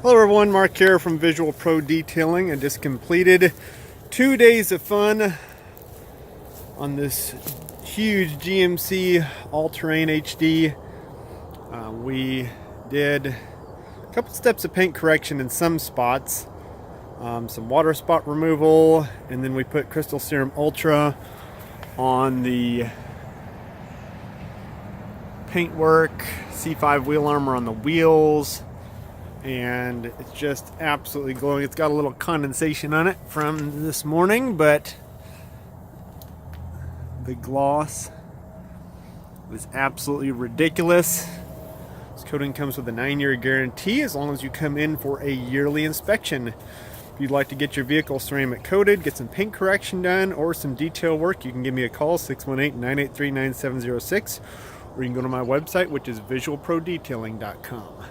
Hello everyone, Mark here from Visual Pro Detailing. I just completed 2 days of fun on this huge GMC All-Terrain HD. We did a couple steps of paint correction in some spots, some water spot removal, and then we put Crystal Serum Ultra on the paintwork, C5 wheel armor on the wheels, and it's just absolutely glowing. It's got a little condensation on it from this morning, but the gloss is absolutely ridiculous. This coating comes with a 9-year guarantee as long as you come in for a yearly inspection. If you'd like to get your vehicle ceramic coated, get some paint correction done, or some detail work, you can give me a call, 618-983-9706, or you can go to my website, which is visualprodetailing.com.